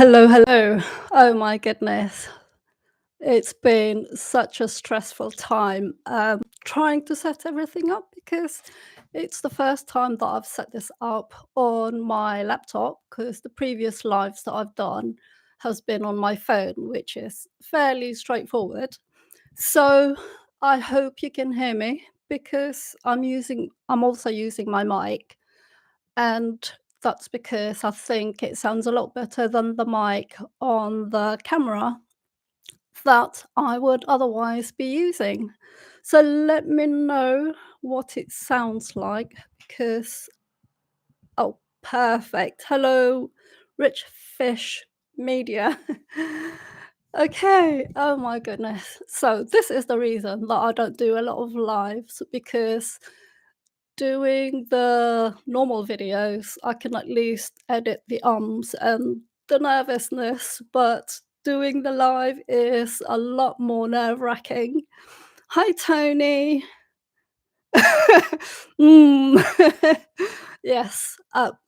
Hello, hello. Oh my goodness. It's been such a stressful time trying to set everything up because it's the first time that I've set this up on my laptop because the previous lives that I've done has been on my phone, which is fairly straightforward. So I hope you can hear me because I'm also using my mic, and that's because I think it sounds a lot better than the mic on the camera that I would otherwise be using. So let me know what it sounds like because oh, perfect. Hello, Rich Fish Media. Okay, oh my goodness. So this is the reason that I don't do a lot of lives because doing the normal videos, I can at least edit the ums and the nervousness, but doing the live is a lot more nerve-wracking. Hi, Tony. Mm. Yes,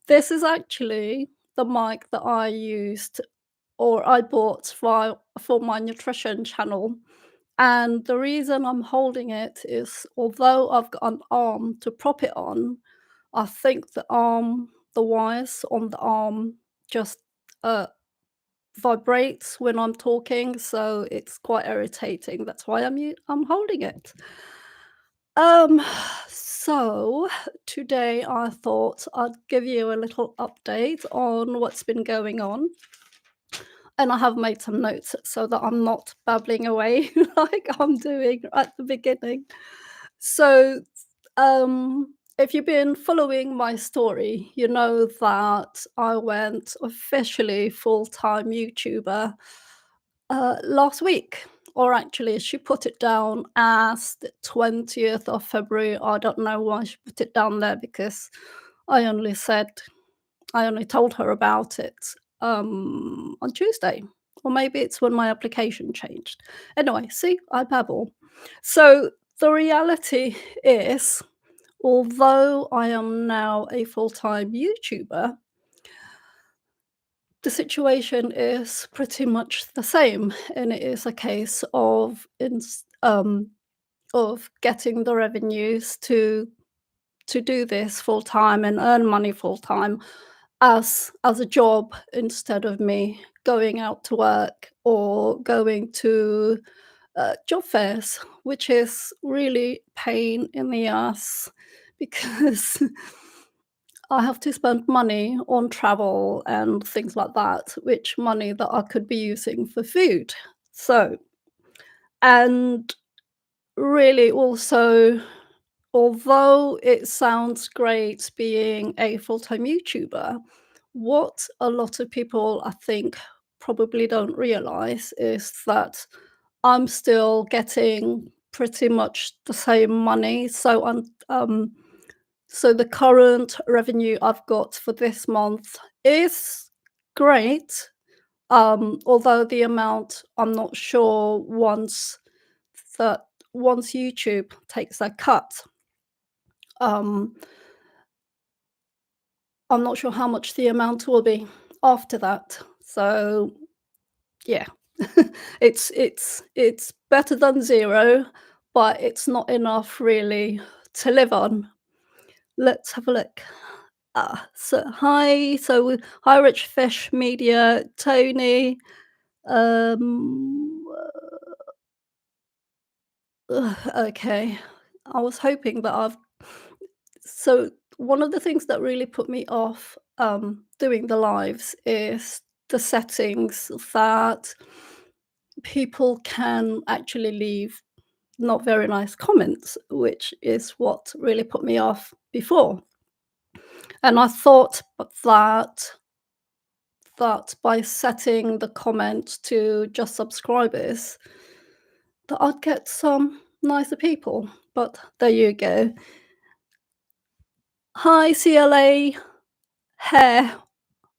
this is actually the mic that I used or I bought for my nutrition channel. And the reason I'm holding it is although I've got an arm to prop it on, I think the wires on the arm just uh, vibrates when I'm talking, so it's quite irritating. That's why I'm holding it. Um, so today I thought I'd give you a little update on what's been going on, and I have made some notes so that I'm not babbling away like I'm doing at the beginning. So, if you've been following my story, you know that I went officially full-time YouTuber last week. Or actually, she put it down as the 20th of February. I don't know why she put it down there because I only said I only told her about it on Tuesday. Or maybe it's when my application changed. Anyway, see, I babble. So the reality is, although I am now a full-time YouTuber, the situation is pretty much the same, and it is a case of getting the revenues to do this full time and earn money full time as a job instead of me going out to work or going to job fairs, which is really pain in the ass because I have to spend money on travel and things like that, which money that I could be using for food. So, and really also, although it sounds great being a full-time YouTuber, what a lot of people I think probably don't realize is that I'm still getting pretty much the same money. So the current revenue I've got for this month is great. Although the amount I'm not sure that once YouTube takes a cut, um, I'm not sure how much the amount will be after that. So yeah, it's better than zero, but it's not enough really to live on. Let's have a look. Hi, Rich Fish Media, Tony. Um, okay. I was hoping that I've so one of the things that really put me off doing the lives is the settings that people can actually leave not very nice comments, which is what really put me off before. And I thought that by setting the comment to just subscribers, that I'd get some nicer people. But there you go. Hi, CLA hair.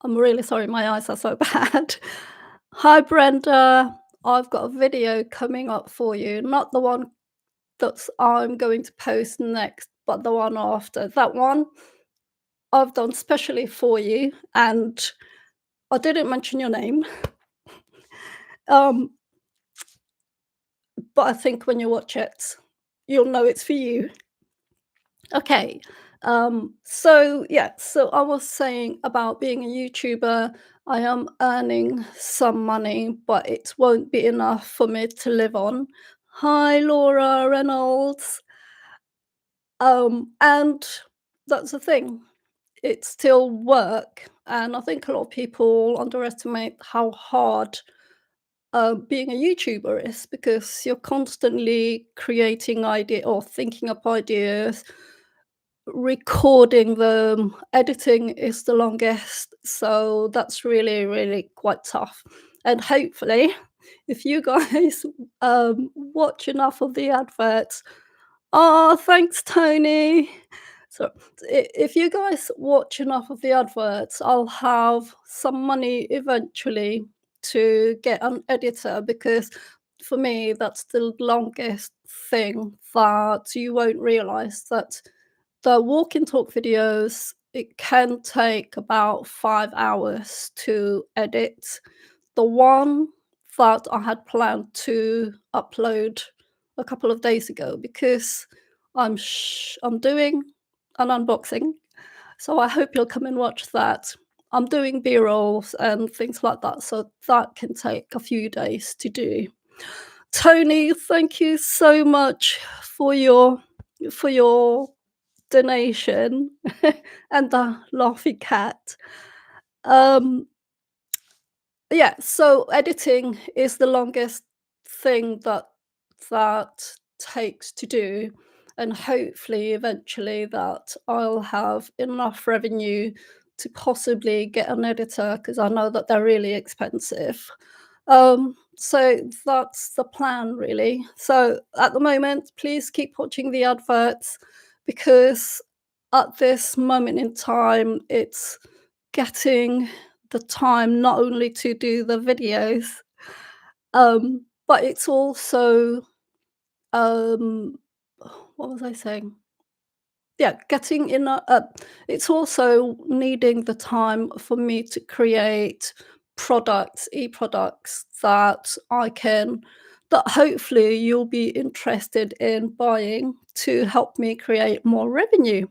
I'm really sorry, my eyes are so bad. Hi, Brenda. I've got a video coming up for you, not the one that I'm going to post next, but the one after. That one I've done specially for you, and I didn't mention your name, um, but I think when you watch it, you'll know it's for you. Okay. So yeah, so I was saying about being a YouTuber, I am earning some money, but it won't be enough for me to live on. Hi, Laura Reynolds. And that's the thing. It's still work, and I think a lot of people underestimate how hard being a YouTuber is because you're constantly creating idea or thinking up ideas, recording them, editing is the longest, so that's really, really quite tough. And hopefully, if you guys watch enough of the adverts, oh, thanks, Tony. So if you guys watch enough of the adverts, I'll have some money eventually to get an editor because for me that's the longest thing that you won't realize that the walk and talk videos, it can take about 5 hours to edit. The one that I had planned to upload a couple of days ago because I'm doing an unboxing, so I hope you'll come and watch that. I'm doing B-rolls and things like that, so that can take a few days to do. Tony, thank you so much for your donation and the laughy cat. Um, yeah, so editing is the longest thing that takes to do, and hopefully eventually that I'll have enough revenue to possibly get an editor because I know that they're really expensive. So that's the plan really. So at the moment, please keep watching the adverts because at this moment in time, it's getting the time not only to do the videos, but it's also, um, what was I saying? Yeah, getting in it's also needing the time for me to create products, e-products that hopefully you'll be interested in buying to help me create more revenue.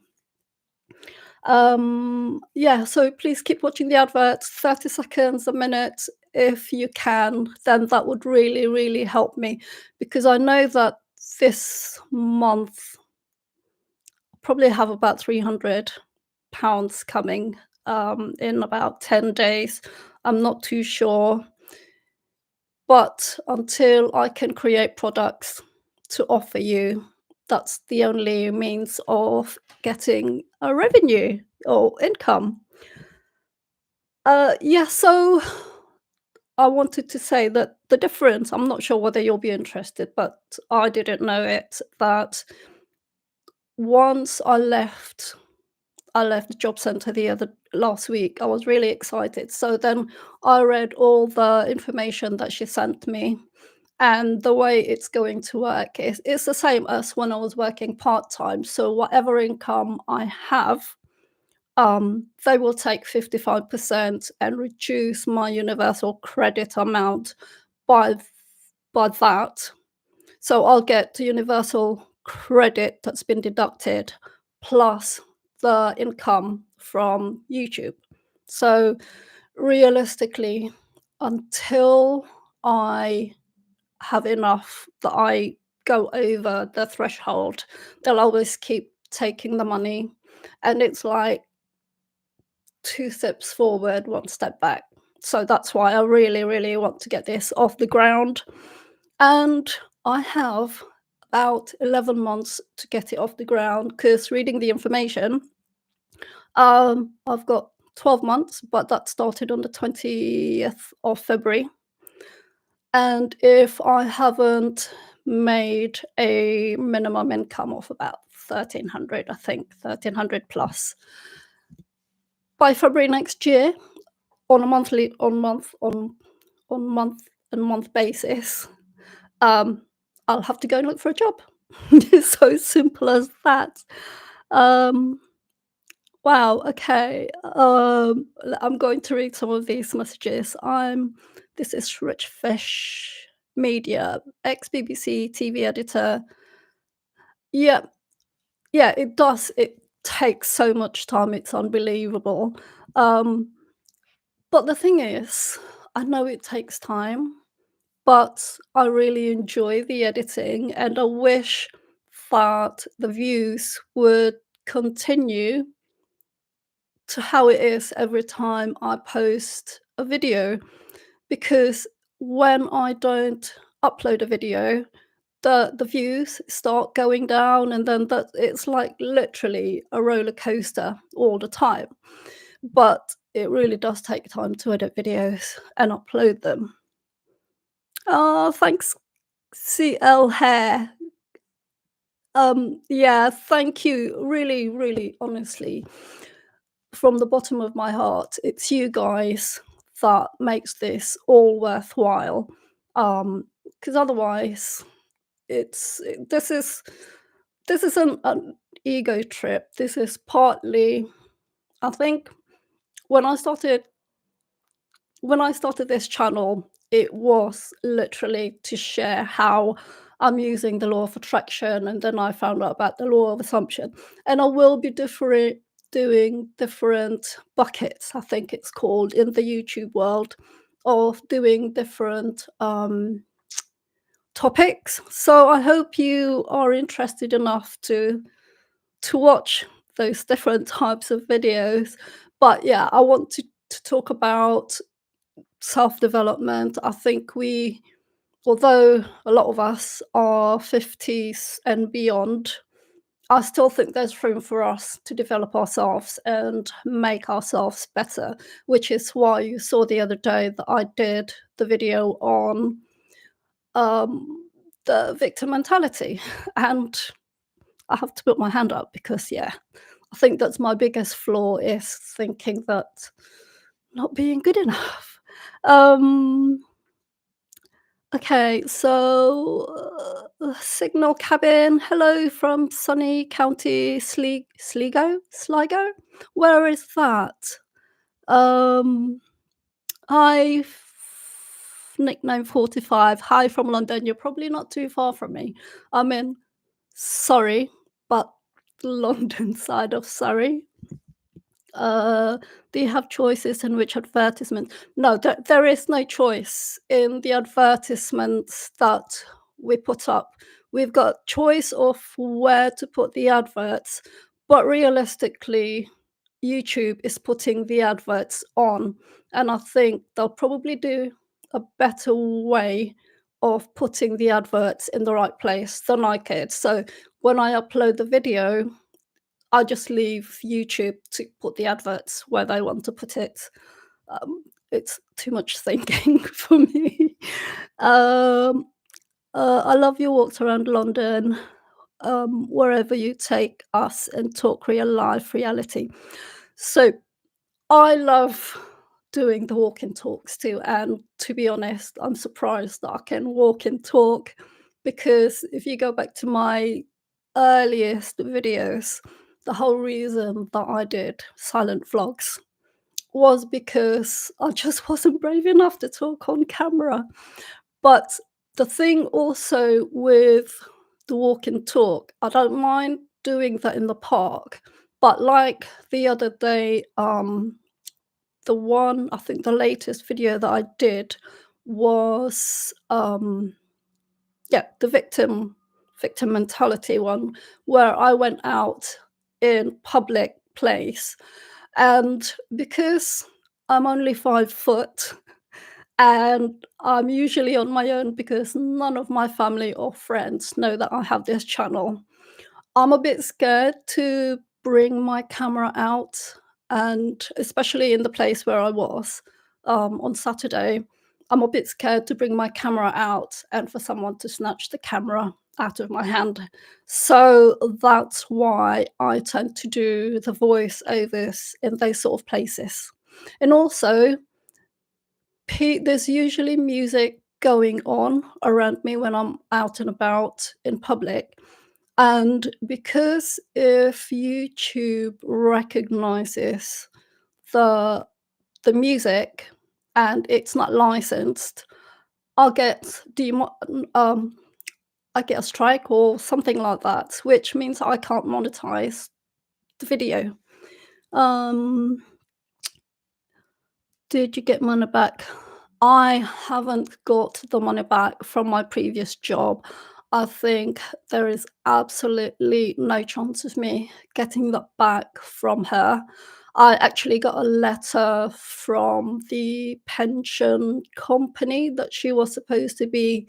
Yeah, so please keep watching the adverts, 30 seconds, a minute, if you can, then that would really, really help me because I know that this month probably have about £300 coming in about 10 days. I'm not too sure, but until I can create products to offer you, that's the only means of getting a revenue or income. Yeah, so I wanted to say that the difference, I'm not sure whether you'll be interested, but I didn't know it, that once I left the job center the other last week, I was really excited. So then I read all the information that she sent me, and the way it's going to work is it's the same as when I was working part-time. So whatever income I have, they will take 55% and reduce my universal credit amount by by that. So I'll get the universal credit that's been deducted plus the income from YouTube. So realistically, until I have enough that I go over the threshold, they'll always keep taking the money. And it's like 2 steps forward, 1 step back. So that's why I really, really want to get this off the ground. And I have about 11 months to get it off the ground because reading the information, I've got 12 months, but that started on the 20th of February. And if I haven't made a minimum income of about 1300, I think 1300 plus by February next year, on a monthly on month and month basis, um, I'll have to go and look for a job. It's so simple as that. Um, Wow, okay. I'm going to read some of these messages. This is Rich Fish Media, ex-BBC TV editor. Yeah, yeah, it does. It takes so much time. It's unbelievable. Um, but the thing is, I know it takes time, but I really enjoy the editing, and I wish that the views would continue to how it is every time I post a video, because when I don't upload a video, the views start going down, and then that it's like literally a roller coaster all the time. But it really does take time to edit videos and upload them. Oh, thanks, CL Hair. Yeah, thank you. Really, really, honestly, from the bottom of my heart, it's you guys that makes this all worthwhile. Because otherwise, it's this is an ego trip. This is partly, I think, when I started when I started this channel, it was literally to share how I'm using the law of attraction, and then I found out about the law of assumption. And I will be doing different buckets, I think it's called, in the YouTube world, of doing different topics. So I hope you are interested enough to watch those different types of videos. But yeah, I want to talk about self-development. I think although a lot of us are 50s and beyond, I still think there's room for us to develop ourselves and make ourselves better, which is why you saw the other day that I did the video on um, the victim mentality. And I have to put my hand up because, yeah, I think that's my biggest flaw, is thinking that not being good enough. Um, Okay, so signal cabin. Hello from sunny County Sligo. Where is that? Um, Hi, nickname 45. Hi from London. You're probably not too far from me. I'm in Surrey, but London side of Surrey. Uh, do you have choices in which advertisement? No, there is no choice in the advertisements that we put up. We've got choice of where to put the adverts, but realistically, YouTube is putting the adverts on, and I think they'll probably do a better way of putting the adverts in the right place than I could. So when I upload the video, I just leave YouTube to put the adverts where they want to put it. It's too much thinking for me. Um, I love your walks around London, wherever you take us, and talk real life reality. So I love doing the walk and talks too. And to be honest, I'm surprised that I can walk and talk, because if you go back to my earliest videos, the whole reason that I did silent vlogs was because I just wasn't brave enough to talk on camera. But the thing also with the walk and talk, I don't mind doing that in the park. But like the other day, I think the latest video that I did was, yeah, the victim mentality one, where I went out in public place, and because I'm only 5 foot and I'm usually on my own because none of my family or friends know that I have this channel, I'm a bit scared to bring my camera out, and especially in the place where I was, on Saturday, I'm a bit scared to bring my camera out and for someone to snatch the camera out of my hand. So that's why I tend to do the voiceovers in those sort of places. And also, there's usually music going on around me when I'm out and about in public, And because if YouTube recognizes the the music and it's not licensed, I'll get demo I get a strike or something like that, which means I can't monetize the video. Um, did you get money back? I haven't got the money back from my previous job. I think there is absolutely no chance of me getting that back from her. I actually got a letter from the pension company that she was supposed to be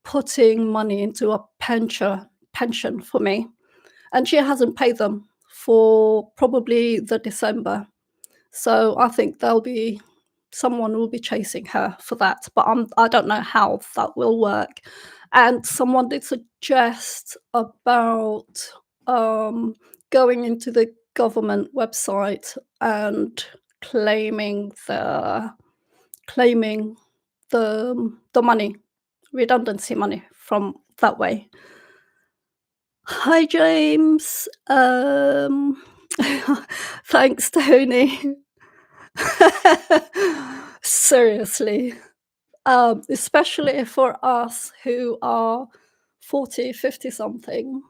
putting money into a pension for me, and she hasn't paid them for probably the December. So I think there'll be someone will be chasing her for that, but I don't know how that will work. And someone did suggest about um, going into the government website and claiming the claiming the money, redundancy money from that way. Hi, James. Thanks, Tony. Seriously, especially for us who are 40, 50 something.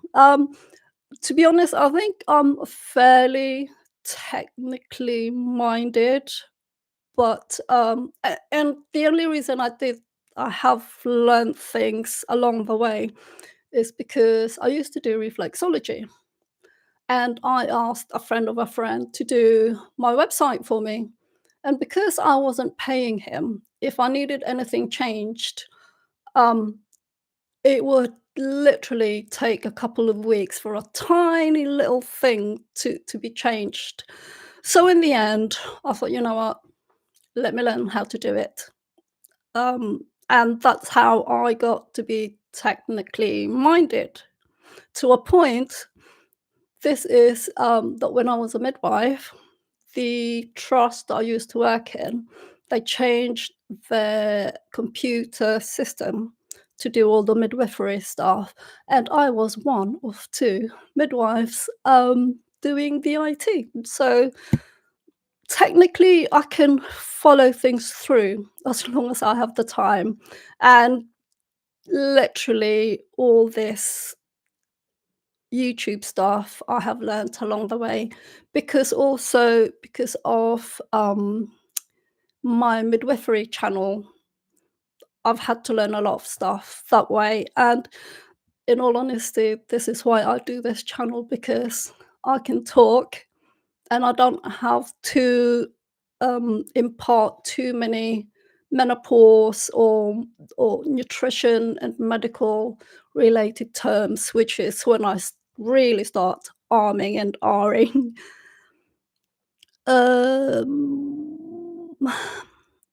To be honest, I think I'm fairly technically minded, but and the only reason I have learned things along the way is because I used to do reflexology, and I asked a friend of a friend to do my website for me. And because I wasn't paying him, if I needed anything changed, um, it would literally take a couple of weeks for a tiny little thing to be changed. So in the end, I thought, you know what, let me learn how to do it. And that's how I got to be technically minded to a point. This is that when I was a midwife, the trust I used to work in, they changed their computer system to do all the midwifery stuff, and I was one of two midwives doing the IT. So technically, I can follow things through as long as I have the time, and literally all this YouTube stuff I have learnt along the way, because also because of my midwifery channel, I've had to learn a lot of stuff that way. And in all honesty, this is why I do this channel, because I can talk and I don't have to impart too many menopause or nutrition and medical related terms, which is when really start arming and ahhing. Um,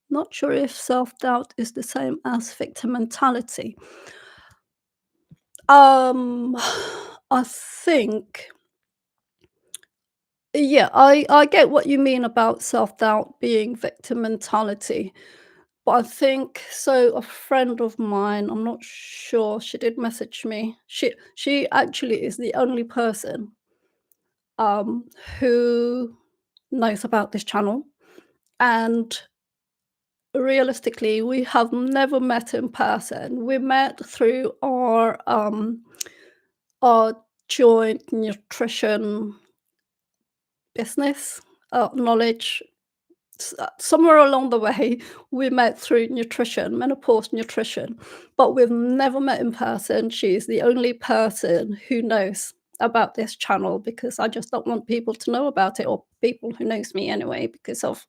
not sure if self-doubt is the same as victim mentality. Um, I think, yeah, I get what you mean about self-doubt being victim mentality, but I think so a friend of mine, I'm not sure, she did message me. She actually is the only person um who knows about this channel, and realistically, we have never met in person. We met through our joint nutrition business, knowledge. Somewhere along the way, we met through nutrition, menopause nutrition, but we've never met in person. She's the only person who knows about this channel, because I just don't want people to know about it, or people who knows me anyway, because of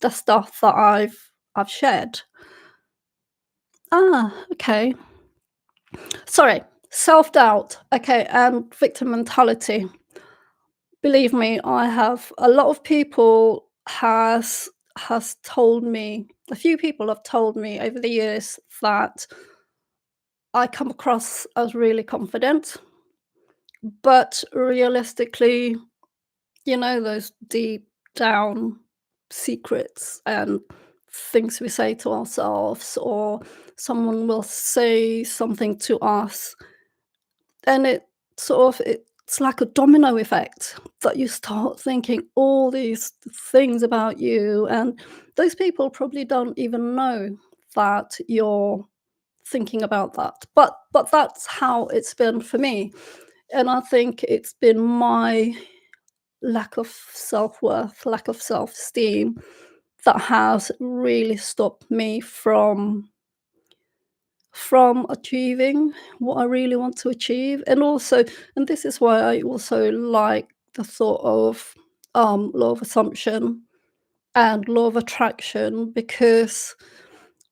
the stuff that I've shared. Ah, okay. Sorry, self-doubt, okay, and victim mentality. Believe me, I have a lot of people has told me, a few people have told me over the years that I come across as really confident, but realistically, those deep down secrets and things we say to ourselves, or someone will say something to us, and it sort of it's like a domino effect that you start thinking all these things about you, and those people probably don't even know that you're thinking about that. But that's how it's been for me, and I think it's been my lack of self-worth, lack of self-esteem that has really stopped me from achieving what I really want to achieve. And also, and this is why I also like the thought of law of assumption and law of attraction, because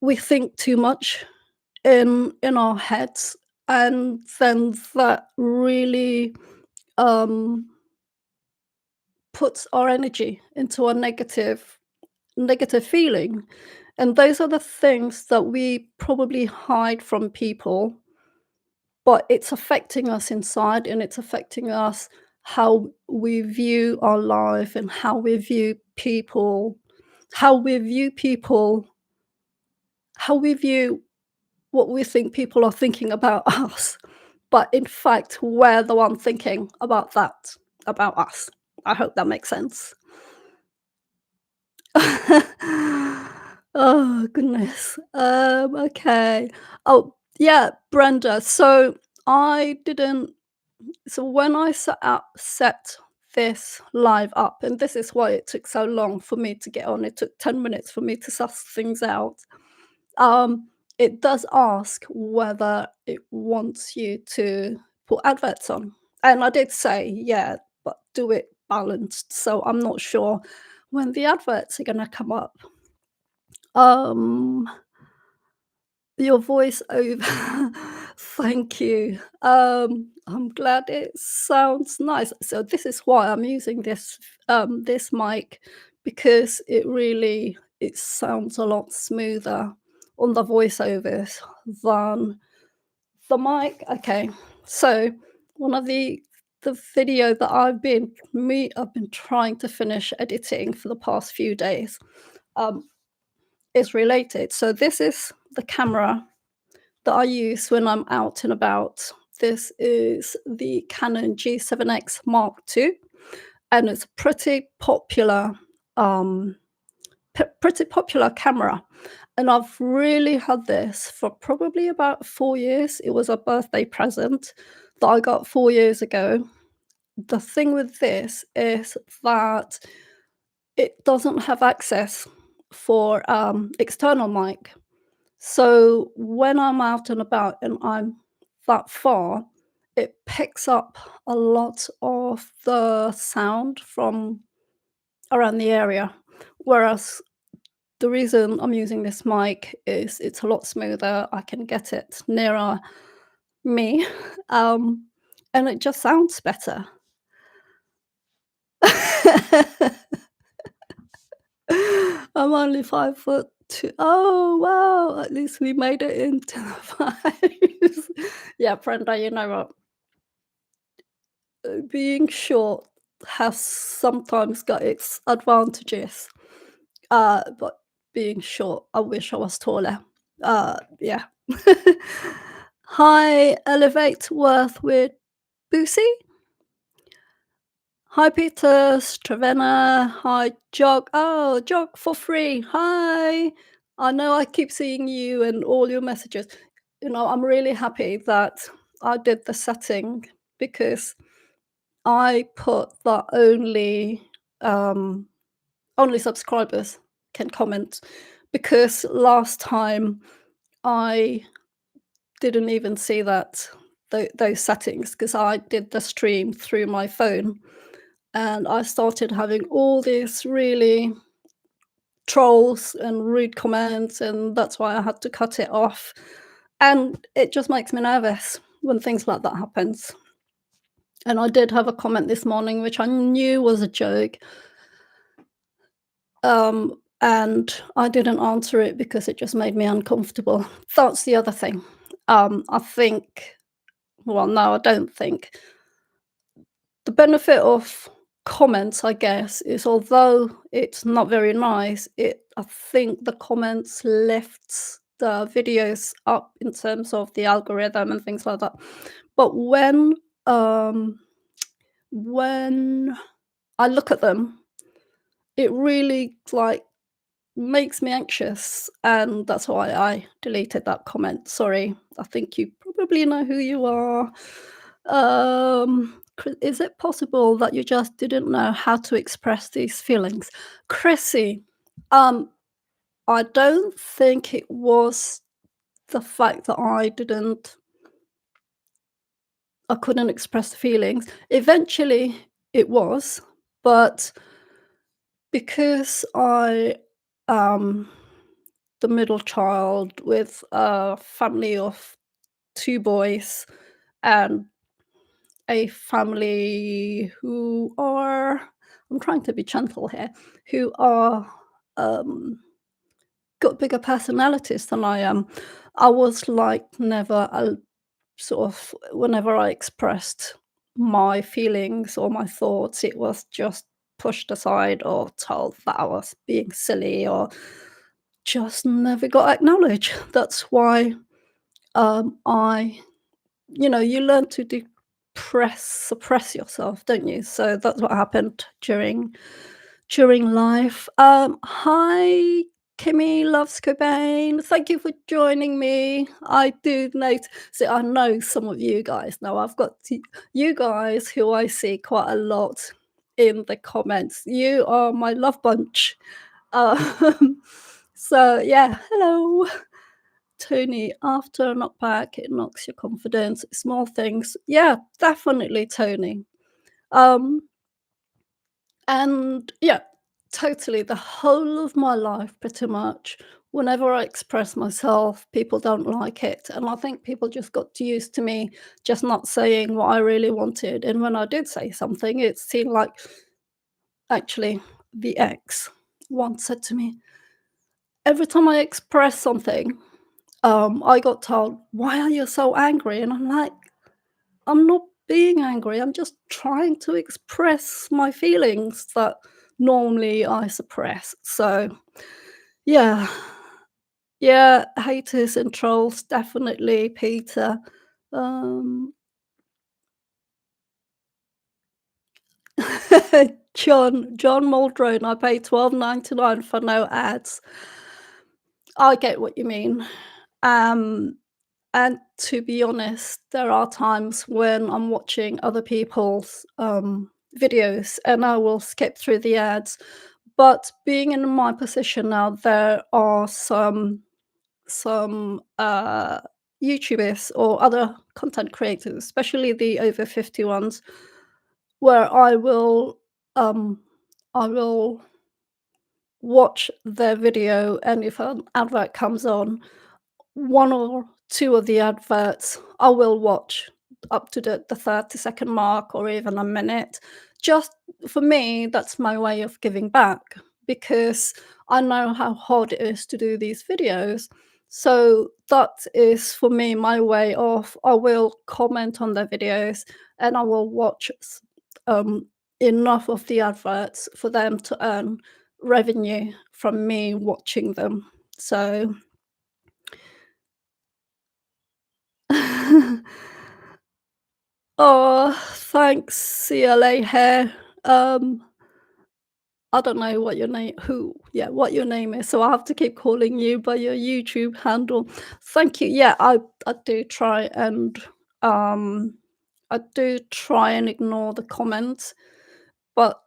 we think too much in our heads, and then that really um puts our energy into a negative feeling. And those are the things that we probably hide from people, but it's affecting us inside, and it's affecting us how we view our life and how we view people, how we view what we think people are thinking about us. But in fact, we're the one thinking about that, about us. I hope that makes sense. Oh, goodness. Okay. Oh, yeah, Brenda. So I didn't so when I set this live up, and this is why it took so long for me to get on. It took 10 minutes for me to suss things out. Um, it does ask whether it wants you to put adverts on. And I did say, yeah, but do it balanced. So I'm not sure when the adverts are gonna come up. Um, your voice over. Thank you. I'm glad it sounds nice. So this is why I'm using this mic, because it sounds a lot smoother on the voiceovers than the mic. Okay. So one of the video that I've been trying to finish editing for the past few days um is related. So this is the camera that I use when I'm out and about. This is the Canon G7X Mark II, and it's a um, pretty popular camera. And I've really had this for probably about 4 years. It was a birthday present that I got 4 years ago. The thing with this is that it doesn't have access for external mic. So when I'm out and about and I'm that far, it picks up a lot of the sound from around the area. Whereas the reason I'm using this mic is it's a lot smoother. I can get it nearer me, um, and it just sounds better. I'm only 5'2". Oh, wow, at least we made it into the 5s. Yeah, Brenda, you know what? Being short has sometimes got its advantages, but being short, I wish I was taller. Yeah. Hi, Elevate Worth with Boosie. Hi, Peter, Stravenna. Hi, Jog. Oh, Jog for free. Hi. I know I keep seeing you and all your messages. You know, I'm really happy that I did the setting, because I put that only subscribers can comment, because last time I didn't even see those settings, because I did the stream through my phone, and I started having all these really trolls and rude comments, and that's why I had to cut it off. And it just makes me nervous when things like that happens. And I did have a comment this morning which I knew was a joke, and I didn't answer it because it just made me uncomfortable. That's the other thing. I think, well, no, I don't think. The benefit of comments, I guess, is although it's not very nice, I think the comments lifts the videos up in terms of the algorithm and things like that. But when um, when I look at them, it really, like, makes me anxious, and that's why I deleted that comment. Sorry, I think you probably know who you are. Is it possible that you just didn't know how to express these feelings? Chrissy, um, I don't think it was the fact that I couldn't express the feelings. Eventually, it was, but because I am the middle child with a family of 2 boys and a family who are, I'm trying to be gentle here, who are, um, got bigger personalities than I am. I was, like, never a sort of whenever I expressed my feelings or my thoughts, it was just pushed aside or told that I was being silly or just never got acknowledged. That's why, I you learn to suppress yourself, don't you? So that's what happened during life. Hi, Kimmy loves Cobain. Thank you for joining me. I do note. See, I know some of you guys now. I've got you guys who I see quite a lot in the comments. You are my love bunch. Um, so yeah, hello. Tony, after a knockback, it knocks your confidence. Small things. Yeah, definitely, Tony. Um, and yeah, totally. The whole of my life, pretty much, whenever I express myself, people don't like it. And I think people just got used to me just not saying what I really wanted. And when I did say something, it seemed like actually the ex once said to me, every time I express something, I got told, "Why are you so angry?" And I'm like, "I'm not being angry. I'm just trying to express my feelings that normally I suppress." So, yeah, yeah, haters and trolls, definitely, Peter. Um, John Muldrone, I pay 12.99 for no ads. I get what you mean. Um And to be honest, there are times when I'm watching other people's, videos and I will skip through the ads. But being in my position now, there are some YouTubers or other content creators, especially the over 50 ones, where um, I will watch their video, and if an advert comes on, 1 or 2 of the adverts I will watch up to the 30-second mark or even a minute. Just for me, that's my way of giving back because I know how hard it is to do these videos. So that is for me my way of I will comment on their videos and I will watch um, enough of the adverts for them to earn revenue from me watching them. So oh, thanks, CLA Hair. Um, I don't know what your name what your name is, so I have to keep calling you by your YouTube handle. Thank you. Yeah, I do try and um ignore the comments, but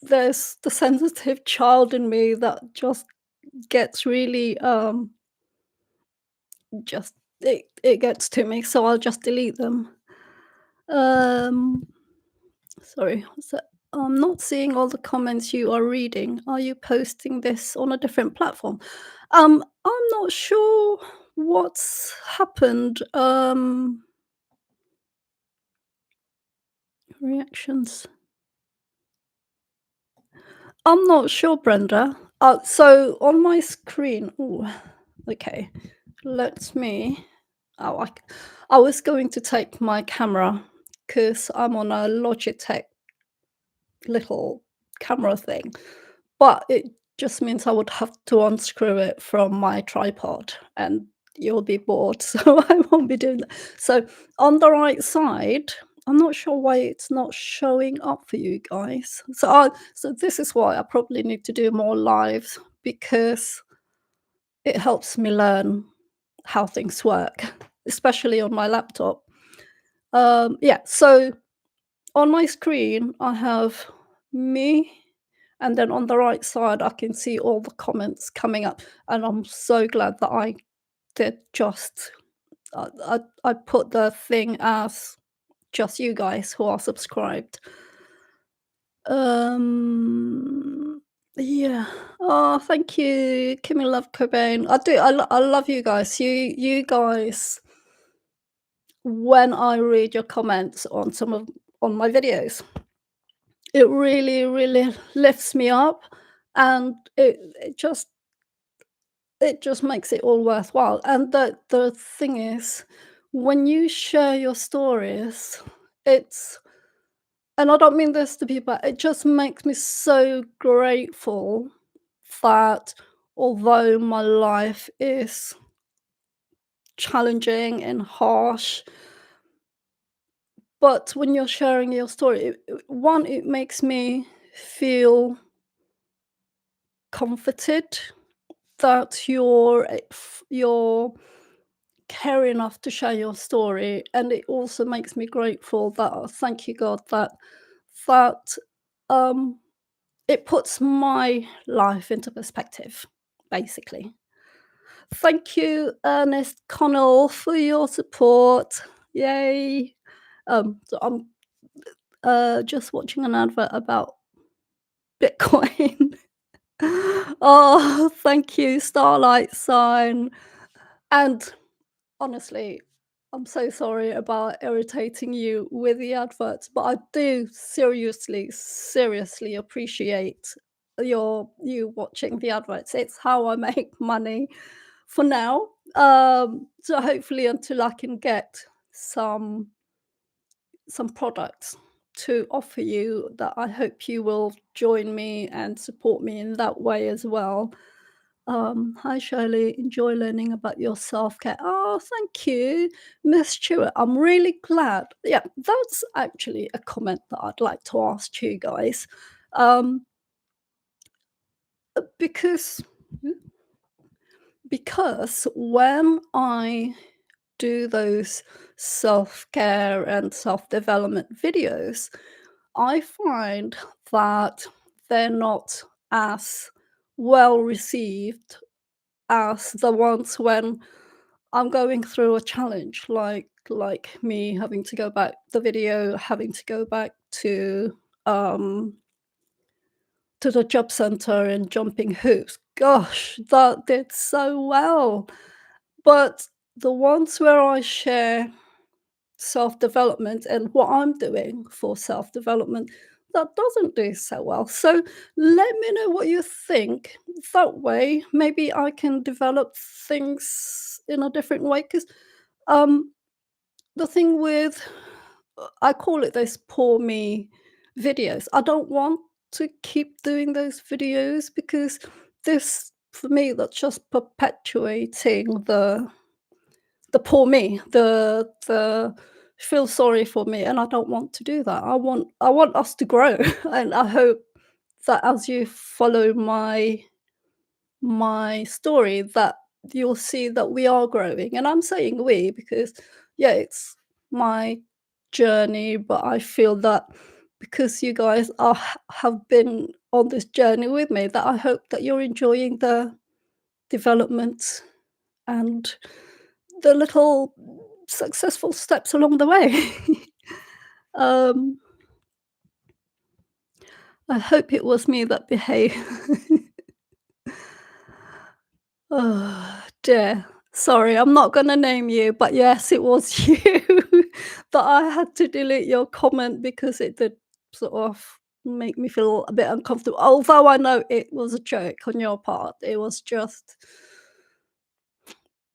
there's the sensitive child in me that just gets really just it gets to me, so I'll just delete them. Um Sorry, what's that? I'm not seeing all the comments you are reading. Are you posting this on a different platform? I'm not sure what's happened. Reactions. I'm not sure, Brenda. So on my screen. Ooh, okay. Let me. Oh, I was going to take my camera because I'm on a Logitech little camera thing. But it just means I would have to unscrew it from my tripod, and you'll be bored, so I won't be doing that. So on the right side, I'm not sure why it's not showing up for you guys. So this is why I probably need to do more lives because it helps me learn how things work, especially on my laptop. Yeah, so on my screen, I have me, and then on the right side, I can see all the comments coming up, and I'm so glad that I did just I put the thing as just you guys who are subscribed. Um, yeah. Oh, thank you, Kimmy Love Cobain. I love you guys. You guys, when I read your comments on some of on my videos, it really, really lifts me up, and it just makes it all worthwhile. And the thing is, when you share your stories, it's and I don't mean this to be bad, it just makes me so grateful that although my life is challenging and harsh, but when you're sharing your story, one, it makes me feel comforted that you're care enough to share your story, and it also makes me grateful that thank you God that um it puts my life into perspective, basically. Thank you, Ernest Connell, for your support. Yay. So I'm just watching an advert about Bitcoin. Oh, thank you, Starlight Sign. And honestly, I'm so sorry about irritating you with the adverts, but I do seriously, seriously appreciate you watching the adverts. It's how I make money for now. So hopefully until I can get some some products to offer you that I hope you will join me and support me in that way as well. Hi Shirley, enjoy learning about your self-care. Oh, thank you, Miss Stewart. I'm really glad. Yeah, that's actually a comment that I'd like to ask you guys. Um, because when I do those self-care and self-development videos, I find that they're not as well received as the ones when I'm going through a challenge, like me having to go back the video, having to go back um to the job center and jumping hoops. Gosh, that did so well. But the ones where I share self-development and what I'm doing for self-development, that doesn't do so well. So let me know what you think. That way, maybe I can develop things in a different way. Because um, the thing with I call it those poor me videos. I don't want to keep doing those videos because this, for me, that's just perpetuating the poor me, the feel sorry for me, and I don't want to do that. I want us to grow, and I hope that as you follow my story, that you'll see that we are growing. And I'm saying we because, yeah, it's my journey, but I feel that because you guys have been on this journey with me, that I hope that you're enjoying the development and the little successful steps along the way. um, I hope it was me that behaved. Oh, dear. Sorry, I'm not gonna name you, but yes, it was you that I had to delete your comment because it did sort of make me feel a bit uncomfortable. Although I know it was a joke on your part, it was just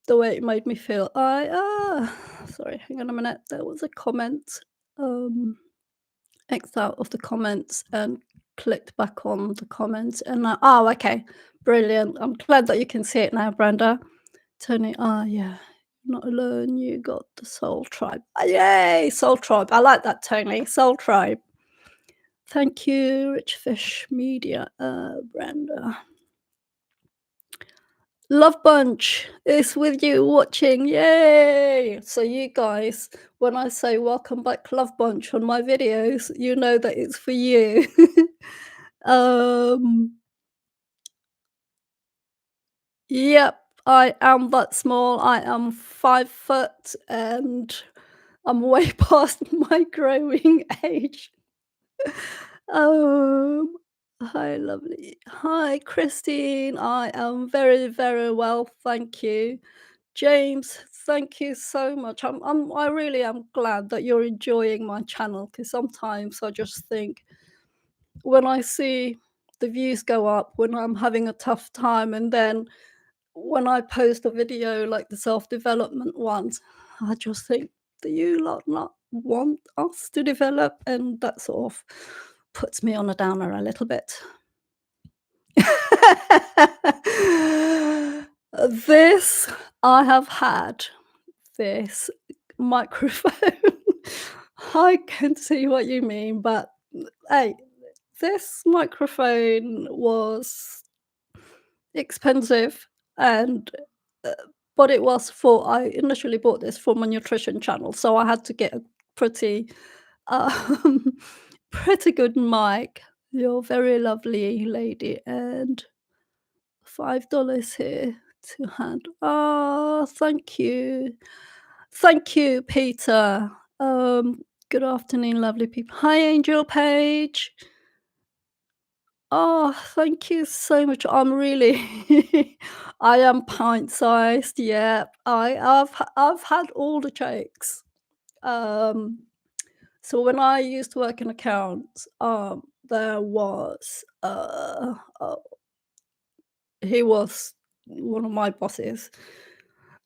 the way it made me feel. Sorry, hang on a minute. There was a comment. Um, X out of the comments and clicked back on the comments, and okay, brilliant. I'm glad that you can see it now, Brenda. Tony, yeah. Not alone, you got the soul tribe. Yay, soul tribe. I like that, Tony. Soul tribe. Thank you, Rich Fish Media, Brenda. Love Bunch is with you watching. Yay! So you guys, when I say welcome back Love Bunch on my videos, you know that it's for you. um Yep, I am that small. I am 5 foot and I'm way past my growing age. Um, Hi, lovely. Hi, Christine. I am very, very well, thank you. James, thank you so much. I really am glad that you're enjoying my channel because sometimes I just think when I see the views go up when I'm having a tough time, and then when I post a video like the self-development ones, I just think, "Do you lot not want us to develop?" And that sort of puts me on a downer a little bit. This I have had this microphone. I can see what you mean, but, hey, this microphone was expensive and, uh, but it was for I initially bought this for my nutrition channel, so I had to get a pretty, um, pretty good mic. You're very lovely lady, and $5 here to hand. Oh, thank you. Thank you, Peter. Good afternoon, lovely people. Hi, Angel Page. Oh, thank you so much. I'm really I am pint-sized, yeah. I've had all the jokes. Um, so when I used to work in accounts, there was, he was one of my bosses,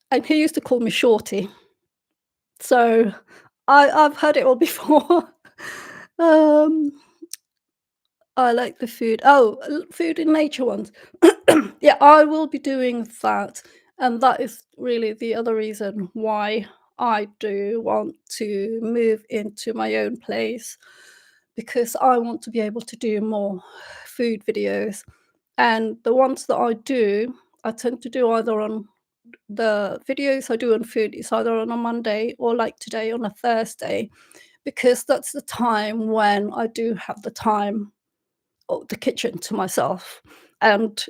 and he used to call me Shorty. So I've heard it all before. Um, I like the food. Oh, food in nature ones. Yeah, I will be doing that, and that is really the other reason why I do want to move into my own place, because I want to be able to do more food videos. And the ones that I do, I tend to do either on the videos I do on food is either on a Monday or like today on a Thursday, because that's the time when I do have the time or the kitchen to myself. And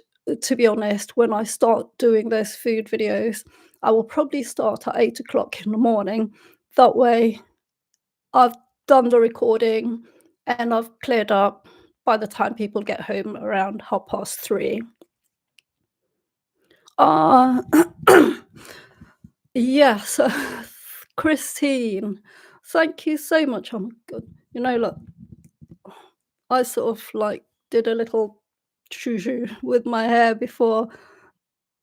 to be honest, when I start doing those food videos, I will probably start at 8 o'clock in the morning. That way, I've done the recording and I've cleared up by the time people get home around 3:30. Uh, yes, Christine, thank you so much. Oh my God. Look, I sort of like did a little choo with my hair before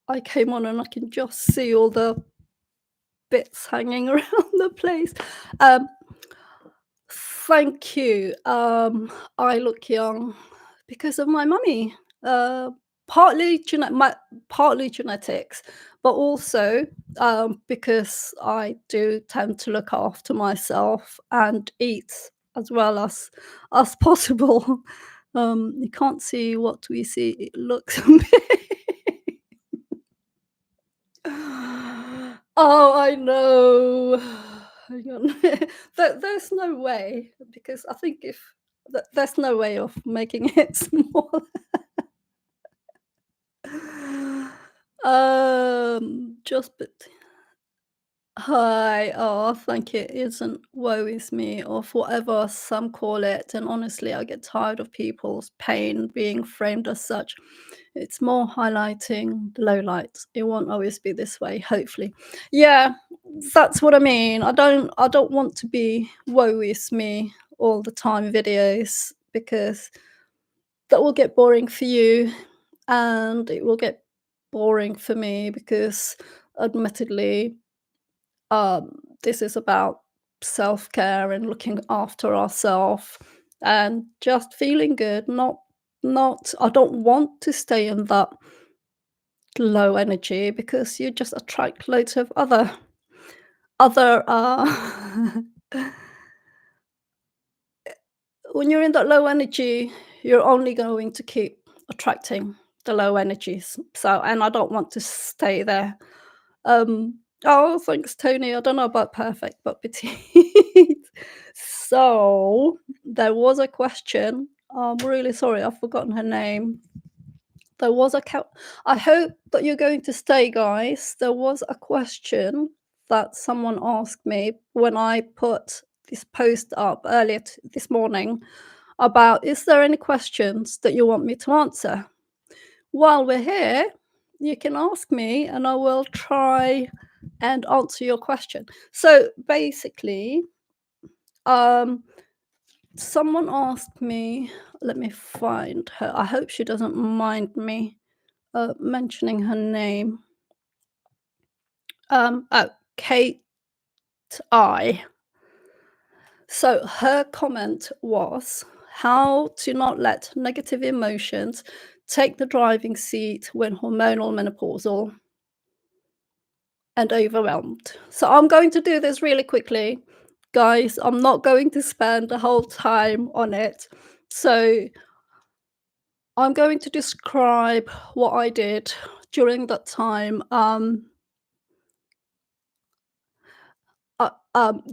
I came on, and I can just see all the bits hanging around the place. Um, Thank you. I look young because of my mummy. Uh, partly genetics, but also because I do tend to look after myself and eat as well as possible. You can't see what we see. It looks Oh, I know. Hang on. There's no way, because I think if there's no way of making it smaller. Just but hi. Oh, thank you. It isn't woe is me or whatever some call it. And honestly, I get tired of people's pain being framed as such. It's more highlighting the lowlights. It won't always be this way, hopefully. Yeah, that's what I mean. I don't want to be woe is me all the time videos, because that will get boring for you and it will get boring for me, because admittedly this is about self-care and looking after ourselves and just feeling good. Not I don't want to stay in that low energy because you just attract loads of other when you're in that low energy, you're only going to keep attracting the low energies. So, and I don't want to stay there. Oh, thanks, Tony. I don't know about perfect, but petite. So, there was a question. I'm really sorry, I've forgotten her name. There was a I hope that you're going to stay, guys. There was a question that someone asked me when I put this post up earlier this morning about, is there any questions that you want me to answer? While we're here, you can ask me and I will try and answer your question. So basically, um, someone asked me, let me find her. I hope she doesn't mind me mentioning her name. Oh, Kate I. So her comment was how to not let negative emotions take the driving seat when hormonal, menopausal, and overwhelmed. So I'm going to do this really quickly. Guys, I'm not going to spend the whole time on it. So I'm going to describe what I did during that time.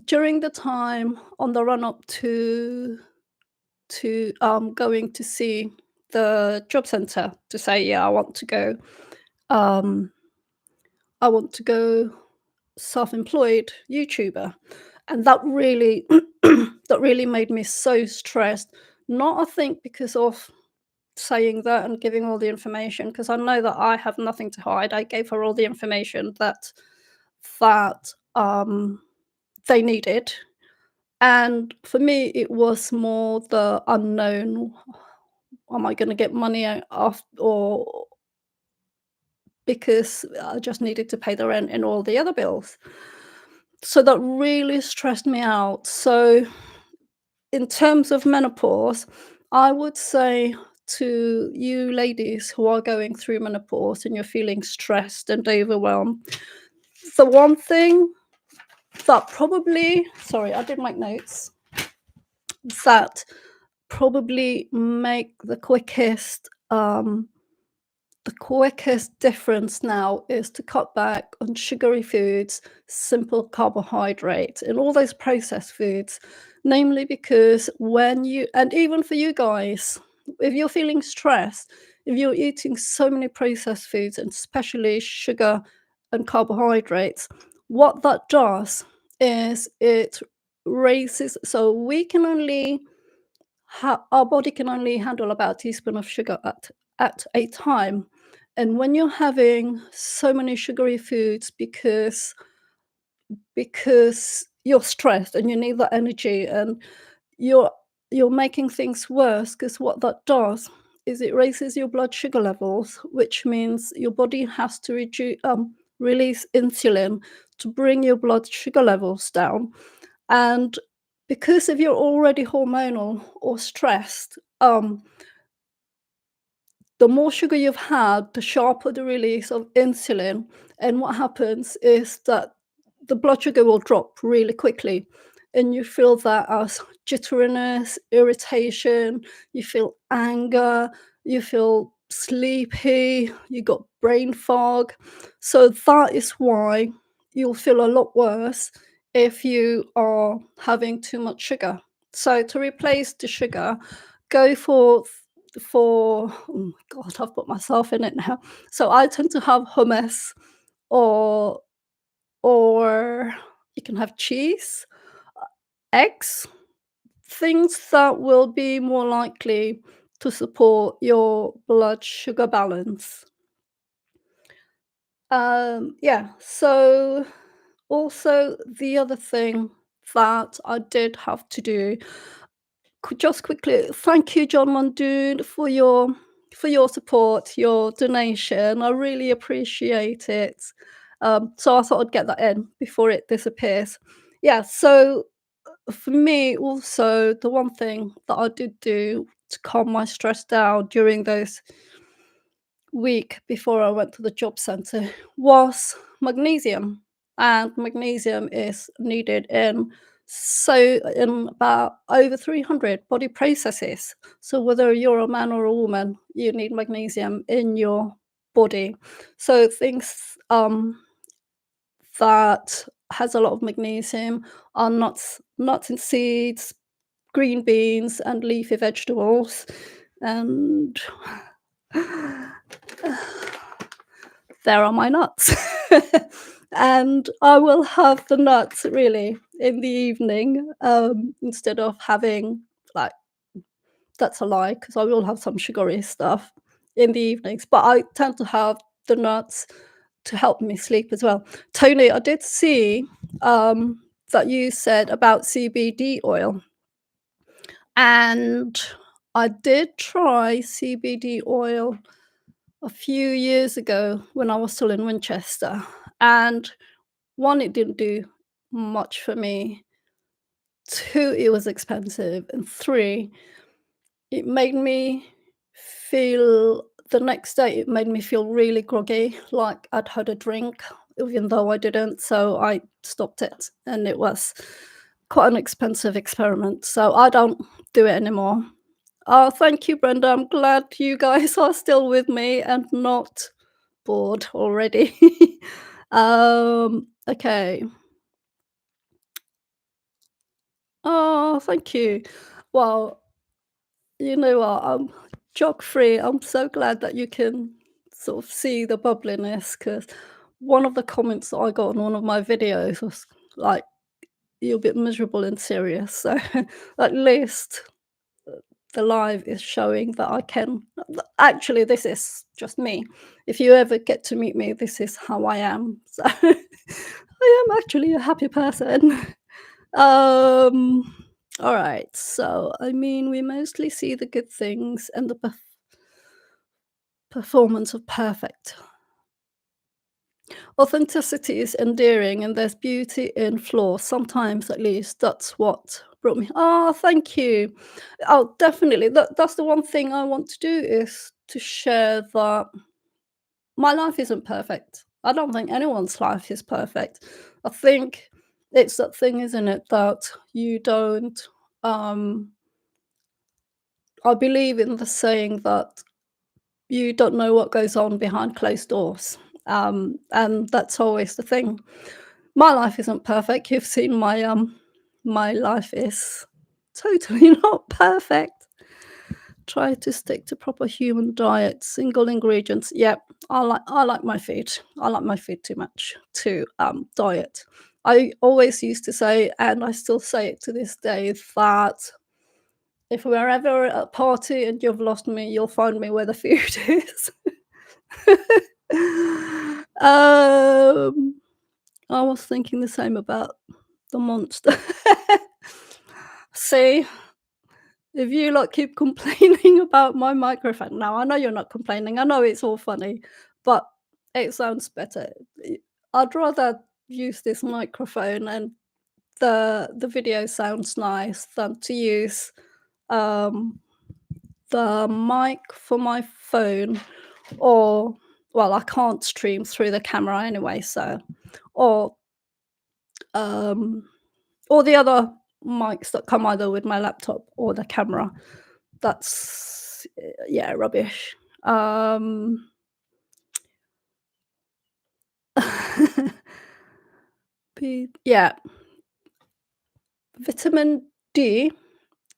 During the time on the run up to going to see the job center to say, yeah, um, I want to go self-employed YouTuber, and that really that really made me so stressed. Not, I think, because of saying that and giving all the information, because I know that I have nothing to hide. I gave her all the information that they needed. And for me, it was more the unknown. Am I going to get money out of, or because I just needed to pay the rent and all the other bills? So that really stressed me out. So, in terms of menopause, I would say to you ladies who are going through menopause and you're feeling stressed and overwhelmed, the one thing that probably, sorry, I did make notes, that probably make the quickest difference now is to cut back on sugary foods, simple carbohydrates, and all those processed foods. Namely, because when you, and even for you guys, if you're feeling stressed, if you're eating so many processed foods, and especially sugar and carbohydrates, what that does is it raises, so we can only our body can only handle about a teaspoon of sugar at a time. And when you're having so many sugary foods because you're stressed and you need that energy, and you're you're making things worse, because what that does is it raises your blood sugar levels, which means your body has to release insulin to bring your blood sugar levels down. And because if you're already hormonal or stressed, the more sugar you've had, the sharper the release of insulin. And what happens is that the blood sugar will drop really quickly. And you feel that as jitteriness, irritation, you feel anger, you feel sleepy, you got brain fog. So that is why you'll feel a lot worse if you are having too much sugar. So to replace the sugar, go oh my god, I've put myself in it now. So I tend to have hummus, or or you can have cheese, eggs, things that will be more likely to support your blood sugar balance. Yeah, so also the other thing that I did have to do, just quickly, thank you, John Mondoon, for your support, your donation. I really appreciate it. So I thought I'd get that in before it disappears. Yeah. So for me, also the one thing that I did do to calm my stress down during those week before I went to the job center was magnesium, and magnesium is needed in about over 300 body processes. So whether you're a man or a woman, you need magnesium in your body. So things that has a lot of magnesium are nuts and seeds, green beans, and leafy vegetables, and there are my nuts. And I will have the nuts really in the evening, instead of having like that's a lie because I will have some sugary stuff in the evenings, but I tend to have the nuts to help me sleep as well. Tony, I did see that you said about CBD oil, and I did try CBD oil a few years ago when I was still in Winchester, and one, it didn't do much for me. Two, it was expensive, and three, it made me feel the next day, it made me feel really groggy, like I'd had a drink, even though I didn't, so I stopped it, and it was quite an expensive experiment, so I don't do it anymore. Oh, thank you, Brenda. I'm glad you guys are still with me and not bored already. Okay. Oh, thank you. Well, you know what? I'm jog free. I'm so glad that you can sort of see the bubbliness because one of the comments that I got on one of my videos was like, "You're a bit miserable and serious." So at least the live is showing that I can. Actually, this is just me. If you ever get to meet me, this is how I am. So I am actually a happy person. Um, all right. So, I mean, we mostly see the good things and the performance of perfect. Authenticity is endearing, and there's beauty in flaws. Sometimes, at least, that's what brought me. Oh, thank you. Oh, definitely. That's the one thing I want to do is to share that my life isn't perfect. I don't think anyone's life is perfect. I think it's that thing, isn't it, that you don't. Um, I believe in the saying that you don't know what goes on behind closed doors. And that's always the thing. My life isn't perfect. You've seen my life is totally not perfect. Try to stick to proper human diet, single ingredients. Yep, I like my food. I like my food too much to diet. I always used to say, and I still say it to this day, that if we're ever at a party and you've lost me, you'll find me where the food is. um, I was thinking the same about the monster. See, if you lot keep complaining about my microphone now, I know you're not complaining. I know it's all funny, but it sounds better. I'd rather use this microphone and the video sounds nice than to use um the mic for my phone, or well, I can't stream through the camera anyway, so or um or the other mics that come either with my laptop or the camera. That's yeah, rubbish. Yeah, vitamin D,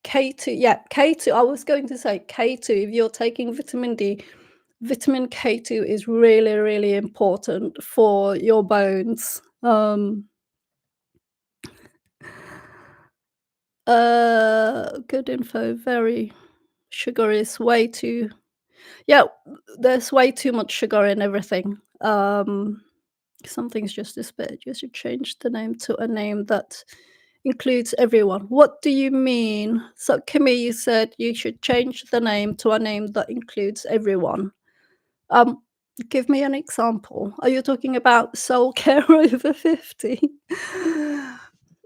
K2, yeah, K2. I was going to say K2. If you're taking vitamin D, vitamin K2 is really, really important for your bones. Good info. Very sugar is way too. Yeah, there's way too much sugar in everything. Some things just disappeared. You should change the name to a name that includes everyone. What do you mean? So, Kimmy, you said you should change the name to a name that includes everyone. Um, Give me an example. Are you talking about soul care over 50?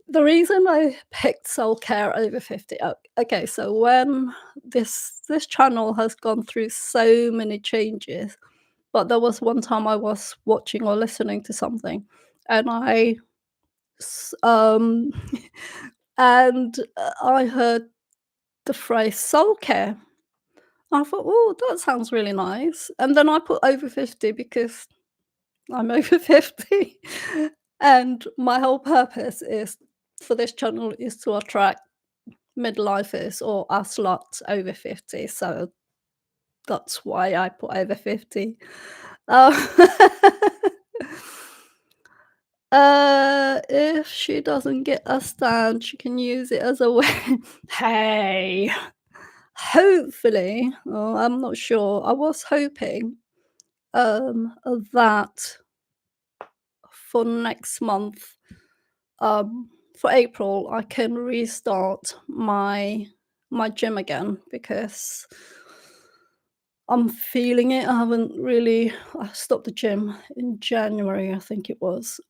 The reason I picked soul care over 50. Okay, so when this channel has gone through so many changes, but there was one time I was watching or listening to something, and I and I heard the phrase soul care. I thought, "Oh, that sounds really nice." And then I put over 50 because I'm over 50. And my whole purpose is for this channel is to attract midlifers or us lots over 50. So that's why I put over 50. Uh, if she doesn't get a stand, she can use it as a way. Hey, hopefully, oh, I'm not sure. I was hoping that for next month, for April, I can restart my gym again because I'm feeling it. I stopped the gym in January, I think it was.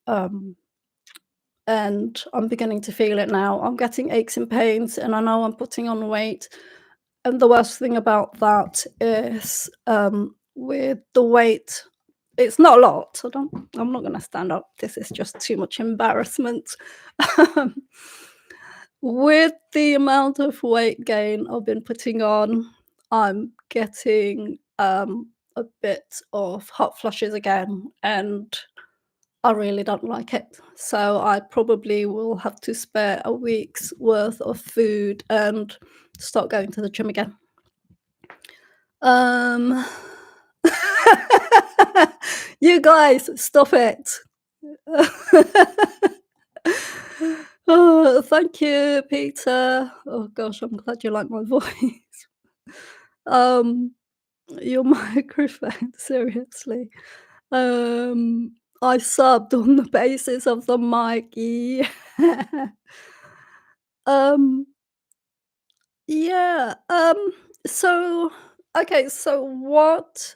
And I'm beginning to feel it now. I'm getting aches and pains, and I know I'm putting on weight. And the worst thing about that is, with the weight, it's not a lot. I'm not going to stand up. This is just too much embarrassment. Um, with the amount of weight gain I've been putting on, I'm getting a bit of hot flushes again, and I really don't like it. So I probably will have to spare a week's worth of food and start going to the gym again. Um, you guys, stop it. Oh, thank you, Peter. Oh gosh, I'm glad you like my voice. Um, your microphone, seriously. I subbed on the basis of the mic. Yeah. Um, yeah. So okay, so what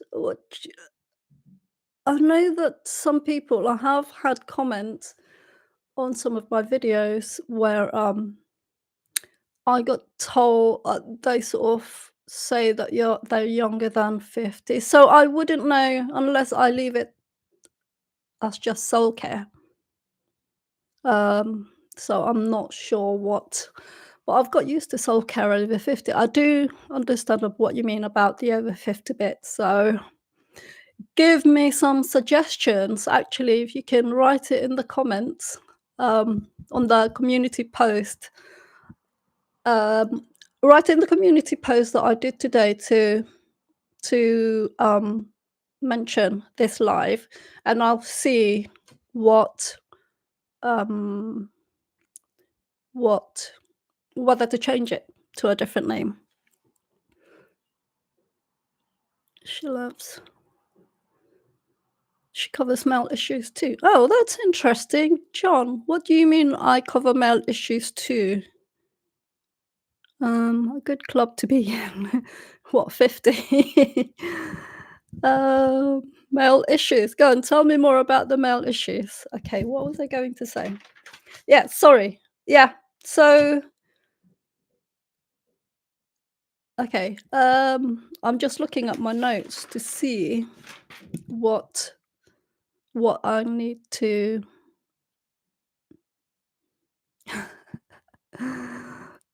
I know that some people I have had comments on some of my videos where I got told they sort of say that they're younger than 50. So I wouldn't know unless I leave it as just soul care. So I'm not sure but I've got used to soul care over 50. I do understand of what you mean about the over 50 bit. So give me some suggestions. Actually, if you can write it in the comments on the community post. Um, write in the community post that I did today to mention this live, and I'll see what um what whether to change it to a different name. She loves she covers male issues too. Oh, that's interesting. John, what do you mean I cover male issues too? A good club to be in. What, 50? Male issues. Go and tell me more about the male issues. Okay, what was I going to say? Yeah, sorry. Yeah. So, okay. I'm just looking at my notes to see what I need to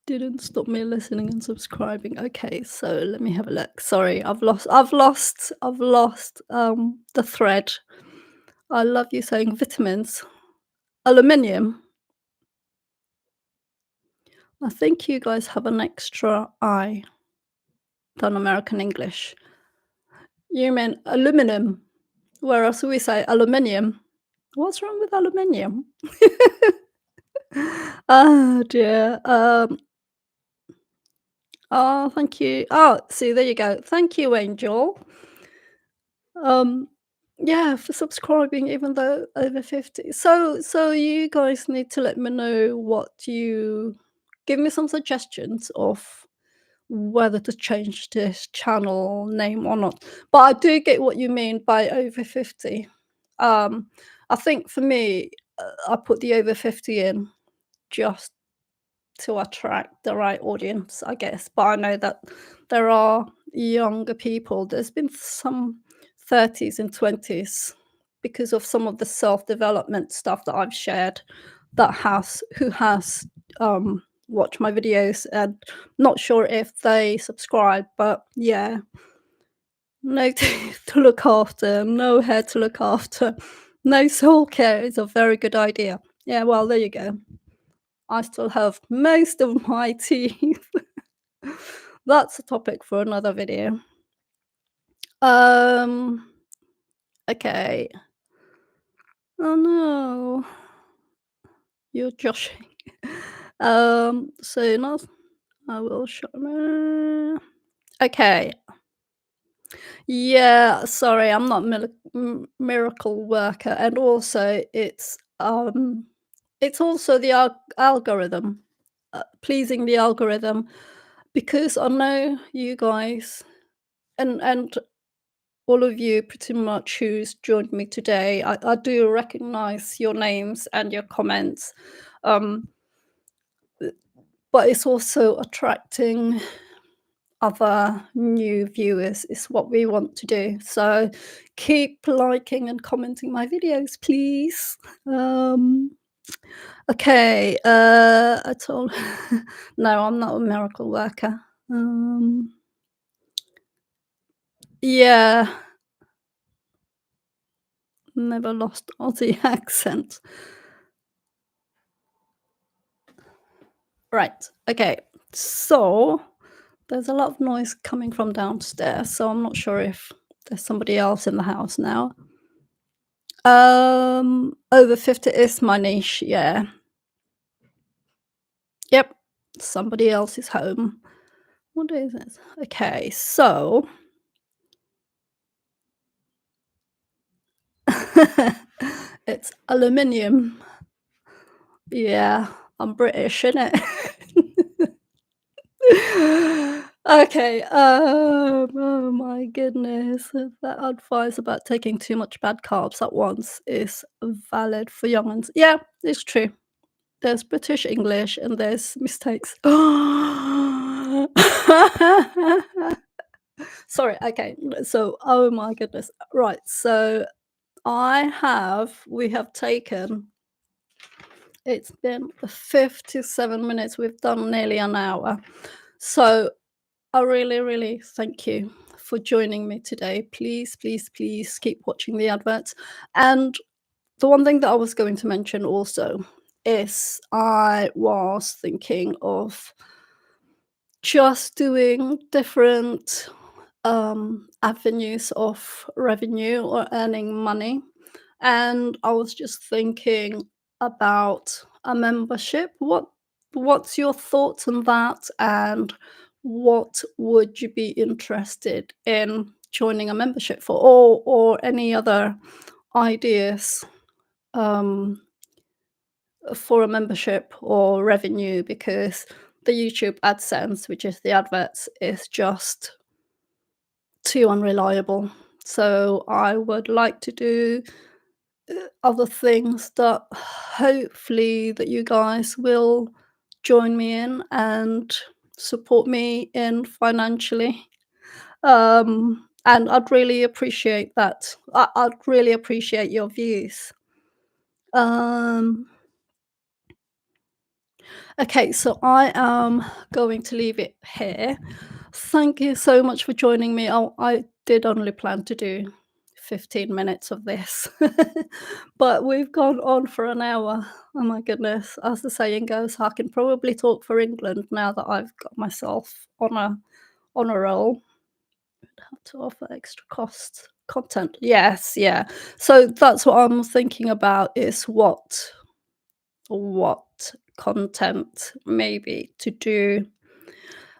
didn't stop me listening and subscribing. Okay, so let me have a look. Sorry, I've lost the thread. I love you saying vitamins. Aluminium. I think you guys have an extra I than American English. You mean aluminum, whereas we say aluminium. What's wrong with aluminium? Oh dear. Oh, thank you. Oh, see, there you go. Thank you, Angel. Um, yeah, for subscribing, even though over 50. So you guys need to let me know what you give me some suggestions of whether to change this channel name or not. But I do get what you mean by over 50. Um, I think for me, I put the over 50 in just to attract the right audience, I guess. But I know that there are younger people. There's been some 30s and 20s because of some of the self-development stuff that I've shared that has who has watched my videos, and not sure if they subscribe, but yeah, no teeth to look after, no hair to look after, no soul care is a very good idea. Yeah, well, there you go. I still have most of my teeth. That's a topic for another video. Um, okay. Oh no, you're joshing. So now I will show. Okay. Yeah, sorry, I'm not miracle worker, and also it's also the algorithm, pleasing the algorithm, because I know you guys and all of you pretty much who's joined me today. I do recognize your names and your comments, um, but it's also attracting other new viewers is what we want to do. So keep liking and commenting my videos, please. Um, okay, I told no, I'm not a miracle worker. Um, yeah, never lost Aussie accent. Right. Okay. So there's a lot of noise coming from downstairs, so I'm not sure if there's somebody else in the house now. Over 50 is my niche, yeah. Yep. Somebody else is home. What is it? Okay, so it's aluminium. Yeah, I'm British, innit? Okay, oh my goodness, that advice about taking too much bad carbs at once is valid for young uns. Yeah, it's true. There's British English and there's mistakes. Sorry, okay, so oh my goodness. Right, so we have taken it's been 57 minutes, we've done nearly an hour. So I really, really thank you for joining me today. Please, please, please keep watching the adverts. And the one thing that I was going to mention also is I was thinking of just doing different avenues of revenue or earning money. And I was just thinking about a membership. What's your thoughts on that? And what would you be interested in joining a membership for, or any other ideas um, for a membership or revenue? Because the YouTube AdSense, which is the adverts, is just too unreliable. So I would like to do other things that hopefully that you guys will join me in and support me in financially. And I'd really appreciate that. I'd really appreciate your views. Um, okay, so I am going to leave it here. Thank you so much for joining me. Oh, I did only plan to do 15 minutes of this, but we've gone on for an hour. Oh my goodness. As the saying goes, I can probably talk for England now that I've got myself on a roll. Have to offer extra cost content. Yes, yeah. So that's what I'm thinking about is what content maybe to do.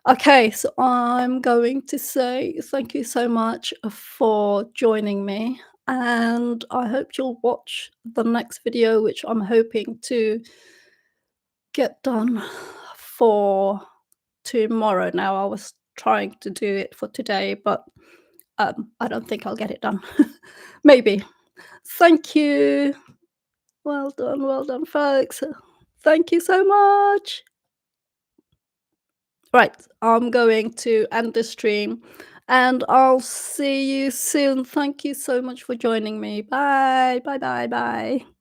Okay, so I'm going to say thank you so much for joining me, and I hope you'll watch the next video, which I'm hoping to get done for tomorrow. Now, I was trying to do it for today, but I don't think I'll get it done. Maybe. Thank you. Well done, folks. Thank you so much. Right, I'm going to end the stream and I'll see you soon. Thank you so much for joining me. Bye. Bye, bye, bye.